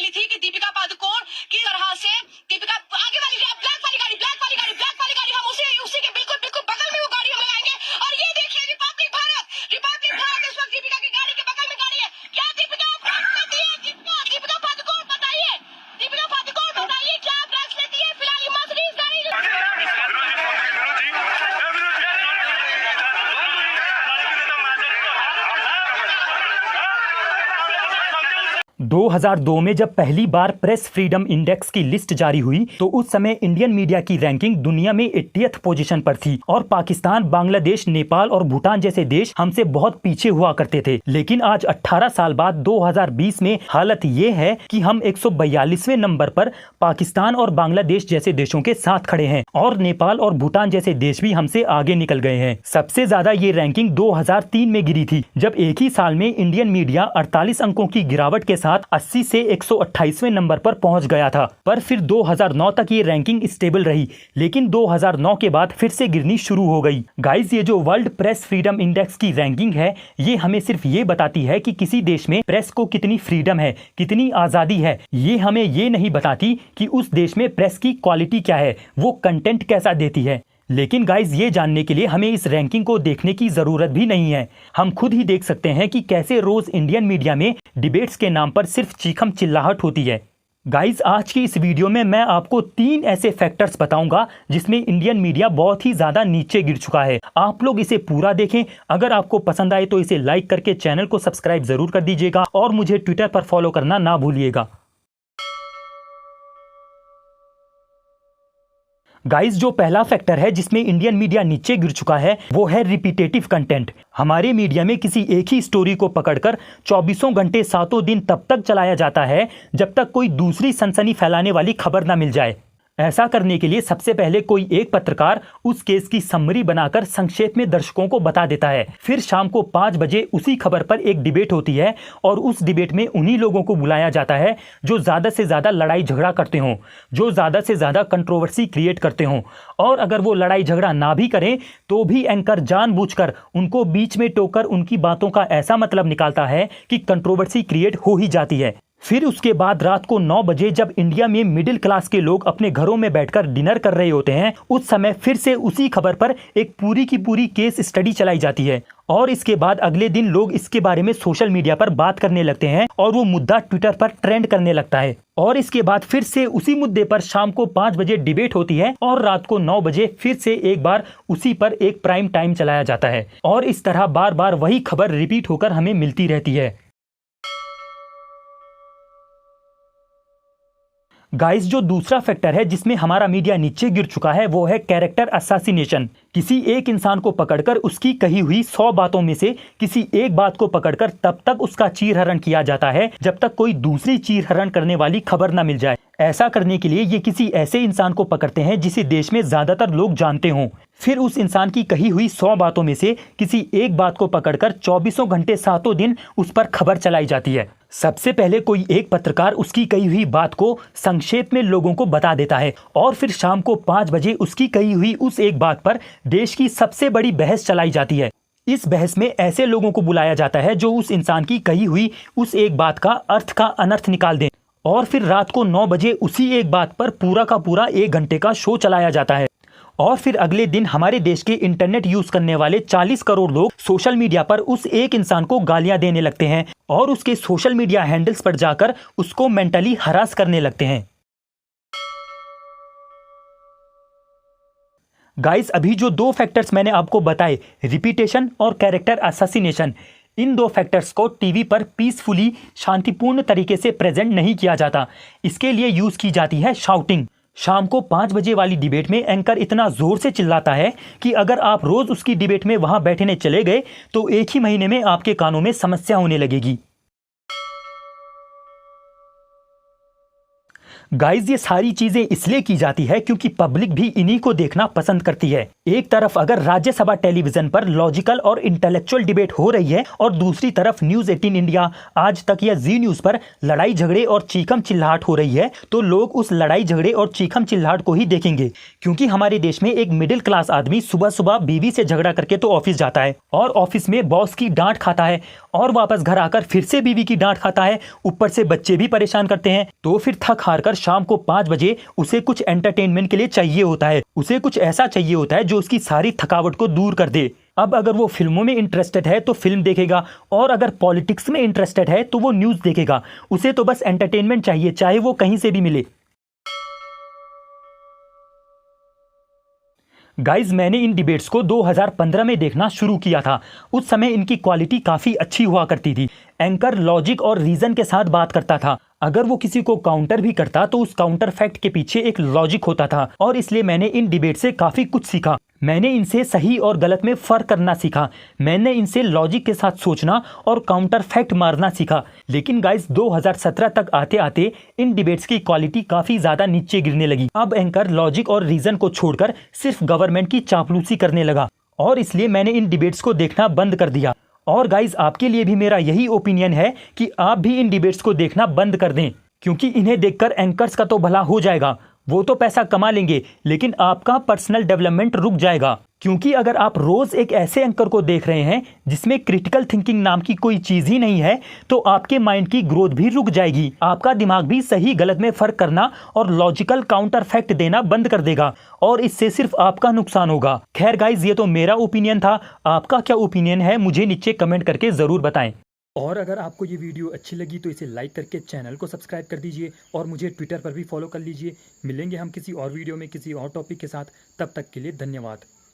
रही थी कि दीपिका पादुकोण की तरह से दीपिका आगे वाली ब्लैक वाली गाड़ी हम उसी के बिल्कुल बिल्कुल बगल में वो गाड़ी हम लगाएंगे। और ये देखिए रिपब्लिक भारत इस वक्त दीपिका की गाड़ी के बगल में गाड़ी है। क्या दीपिका ड्रग्स लेती है? दीपिका पादुकोण बताइए, क्या ड्रग्स लेती है? फिलहाल ये मर्सिडीज गाड़ी 2002 में जब पहली बार प्रेस फ्रीडम इंडेक्स की लिस्ट जारी हुई तो उस समय इंडियन मीडिया की रैंकिंग दुनिया में 80th पोजीशन पर थी और पाकिस्तान, बांग्लादेश, नेपाल और भूटान जैसे देश हमसे बहुत पीछे हुआ करते थे। लेकिन आज 18 साल बाद 2020 में हालत ये है कि हम 142वें नंबर पर पाकिस्तान और बांग्लादेश जैसे देशों के साथ खड़े हैं और नेपाल और भूटान जैसे देश भी हमसे आगे निकल गए हैं। सबसे ज्यादा ये रैंकिंग 2003 में गिरी थी जब एक ही साल में इंडियन मीडिया 48 अंकों की गिरावट के साथ 80 से 128वें नंबर पर पहुंच गया था। पर फिर 2009 तक ये रैंकिंग स्टेबल रही, लेकिन 2009 के बाद फिर से गिरनी शुरू हो गई। गाइस, ये जो वर्ल्ड प्रेस फ्रीडम इंडेक्स की रैंकिंग है, ये हमें सिर्फ ये बताती है कि किसी देश में प्रेस को कितनी फ्रीडम है, कितनी आजादी है। ये हमें ये नहीं बताती कि उस देश में प्रेस की क्वालिटी क्या है, वो कंटेंट कैसा देती है। लेकिन गाइज, ये जानने के लिए हमें इस रैंकिंग को देखने की जरूरत भी नहीं है। हम खुद ही देख सकते हैं कि कैसे रोज इंडियन मीडिया में डिबेट्स के नाम पर सिर्फ चीखम चिल्लाहट होती है। गाइज, आज की इस वीडियो में मैं आपको 3 ऐसे फैक्टर्स बताऊंगा जिसमें इंडियन मीडिया बहुत ही ज्यादा नीचे गिर चुका है। आप लोग इसे पूरा देखें। अगर आपको पसंद आए तो इसे लाइक करके चैनल को सब्सक्राइब जरूर कर दीजिएगा और मुझे ट्विटर पर फॉलो करना ना भूलिएगा। गाइस, जो पहला फैक्टर है जिसमें इंडियन मीडिया नीचे गिर चुका है वो है रिपीटेटिव कंटेंट। हमारे मीडिया में किसी एक ही स्टोरी को पकड़कर 24 घंटे 7 दिन तब तक चलाया जाता है जब तक कोई दूसरी सनसनी फैलाने वाली खबर ना मिल जाए। ऐसा करने के लिए सबसे पहले कोई एक पत्रकार उस केस की समरी बनाकर संक्षेप में दर्शकों को बता देता है। फिर शाम को 5 बजे उसी खबर पर एक डिबेट होती है और उस डिबेट में उन्हीं लोगों को बुलाया जाता है जो ज़्यादा से ज़्यादा लड़ाई झगड़ा करते हों, जो ज़्यादा से ज़्यादा कंट्रोवर्सी क्रिएट करते हों। और अगर वो लड़ाई झगड़ा ना भी करें तो भी एंकर जानबूझकर उनको बीच में टोकर उनकी बातों का ऐसा मतलब निकालता है कि कंट्रोवर्सी क्रिएट हो ही जाती है। फिर उसके बाद रात को 9 बजे जब इंडिया में मिडिल क्लास के लोग अपने घरों में बैठकर डिनर कर रहे होते हैं, उस समय फिर से उसी खबर पर एक पूरी की पूरी केस स्टडी चलाई जाती है और इसके बाद अगले दिन लोग इसके बारे में सोशल मीडिया पर बात करने लगते हैं और वो मुद्दा ट्विटर पर ट्रेंड करने लगता है। और इसके बाद फिर से उसी मुद्दे पर शाम को 5 बजे डिबेट होती है और रात को 9 बजे फिर से एक बार उसी पर एक प्राइम टाइम चलाया जाता है और इस तरह बार बार वही खबर रिपीट होकर हमें मिलती रहती है। गाइस, जो दूसरा फैक्टर है जिसमें हमारा मीडिया नीचे गिर चुका है वो है कैरेक्टर असैसिनेशन। किसी एक इंसान को पकड़कर उसकी कही हुई 100 बातों में से किसी एक बात को पकड़कर तब तक उसका चीरहरण किया जाता है जब तक कोई दूसरी चीरहरण करने वाली खबर ना मिल जाए। ऐसा करने के लिए ये किसी ऐसे इंसान को पकड़ते हैं जिसे देश में ज्यादातर लोग जानते हों। फिर उस इंसान की कही हुई 100 बातों में से किसी एक बात को पकड़कर 24 घंटे 7 दिन उस पर खबर चलाई जाती है। सबसे पहले कोई एक पत्रकार उसकी कही हुई बात को संक्षेप में लोगों को बता देता है और फिर शाम को 5 बजे उसकी कही हुई उस एक बात पर देश की सबसे बड़ी बहस चलाई जाती है। इस बहस में ऐसे लोगों को बुलाया जाता है जो उस इंसान की कही हुई उस एक बात का अर्थ का अनर्थ निकाल दें और फिर रात को 9 बजे उसी एक बात पर पूरा का पूरा 1 घंटे का शो चलाया जाता है। और फिर अगले दिन हमारे देश के इंटरनेट यूज करने वाले 40 करोड़ लोग सोशल मीडिया पर उस एक इंसान को गालियां देने लगते हैं और उसके सोशल मीडिया हैंडल्स पर जाकर उसको मेंटली हरास करने लगते हैं। गाइस, अभी जो 2 फैक्टर्स मैंने आपको बताए, रिपीटेशन और कैरेक्टर असैसिनेशन, इन 2 फैक्टर्स को टीवी पर पीसफुली शांतिपूर्ण तरीके से प्रेजेंट नहीं किया जाता। इसके लिए यूज की जाती है शाउटिंग। शाम को 5 बजे वाली डिबेट में एंकर इतना जोर से चिल्लाता है कि अगर आप रोज उसकी डिबेट में वहां बैठने चले गए तो एक ही महीने में आपके कानों में समस्या होने लगेगी। गाइज, ये सारी चीजें इसलिए की जाती है क्योंकि पब्लिक भी इन्हीं को देखना पसंद करती है। एक तरफ अगर राज्यसभा टेलीविजन पर लॉजिकल और इंटेलेक्चुअल डिबेट हो रही है और दूसरी तरफ न्यूज 18 इंडिया, आज तक या जी न्यूज पर लड़ाई झगड़े और चीखम चिल्लाहट हो रही है, तो लोग उस लड़ाई झगड़े और चीखम चिल्लाहट को ही देखेंगे। क्योंकि हमारे देश में एक मिडिल क्लास आदमी सुबह सुबह बीवी से झगड़ा करके तो ऑफिस जाता है और ऑफिस में बॉस की डांट खाता है और वापस घर आकर फिर से बीवी की डांट खाता है, ऊपर से बच्चे भी परेशान करते हैं। तो फिर थक हार कर शाम को 5 बजे उसे कुछ एंटरटेनमेंट के लिए चाहिए होता है, उसे कुछ ऐसा चाहिए होता है जो उसकी सारी थकावट को दूर कर दे। अब अगर वो फिल्मों में इंटरेस्टेड है तो फिल्म देखेगा, और अगर पॉलिटिक्स में इंटरेस्टेड है तो वो न्यूज़ देखेगा। उसे तो बस एंटरटेनमेंट चाहिए, चाहे वो कहीं से भी मिले। गाइज, मैंने इन डिबेट्स को 2015 में देखना शुरू किया था। उस समय इनकी क्वालिटी काफ़ी अच्छी हुआ करती थी। एंकर लॉजिक और रीज़न के साथ बात करता था। अगर वो किसी को काउंटर भी करता तो उस काउंटर फैक्ट के पीछे एक लॉजिक होता था, और इसलिए मैंने इन डिबेट से काफ़ी कुछ सीखा। मैंने इनसे सही और गलत में फ़र्क करना सीखा। मैंने इनसे लॉजिक के साथ सोचना और काउंटर फैक्ट मारना सीखा। लेकिन गाइस, 2017 तक आते आते इन डिबेट्स की क्वालिटी काफ़ी ज़्यादा नीचे गिरने लगी। अब एंकर लॉजिक और रीज़न को छोड़कर सिर्फ गवर्नमेंट की चापलूसी करने लगा, और इसलिए मैंने इन डिबेट्स को देखना बंद कर दिया। और गाइज, आपके लिए भी मेरा यही ओपिनियन है कि आप भी इन डिबेट्स को देखना बंद कर दें, क्योंकि इन्हें देखकर एंकर्स का तो भला हो जाएगा, वो तो पैसा कमा लेंगे, लेकिन आपका पर्सनल डेवलपमेंट रुक जाएगा। क्योंकि अगर आप रोज एक ऐसे एंकर को देख रहे हैं जिसमें क्रिटिकल थिंकिंग नाम की कोई चीज ही नहीं है, तो आपके माइंड की ग्रोथ भी रुक जाएगी। आपका दिमाग भी सही गलत में फर्क करना और लॉजिकल काउंटर फैक्ट देना बंद कर देगा, और इससे सिर्फ आपका नुकसान होगा। खैर गाइज, ये तो मेरा ओपिनियन था। आपका क्या ओपिनियन है मुझे नीचे कमेंट करके जरूर बताएं। और अगर आपको ये वीडियो अच्छी लगी तो इसे लाइक करके चैनल को सब्सक्राइब कर दीजिए, और मुझे ट्विटर पर भी फॉलो कर लीजिए। मिलेंगे हम किसी और वीडियो में किसी और टॉपिक के साथ। तब तक के लिए धन्यवाद।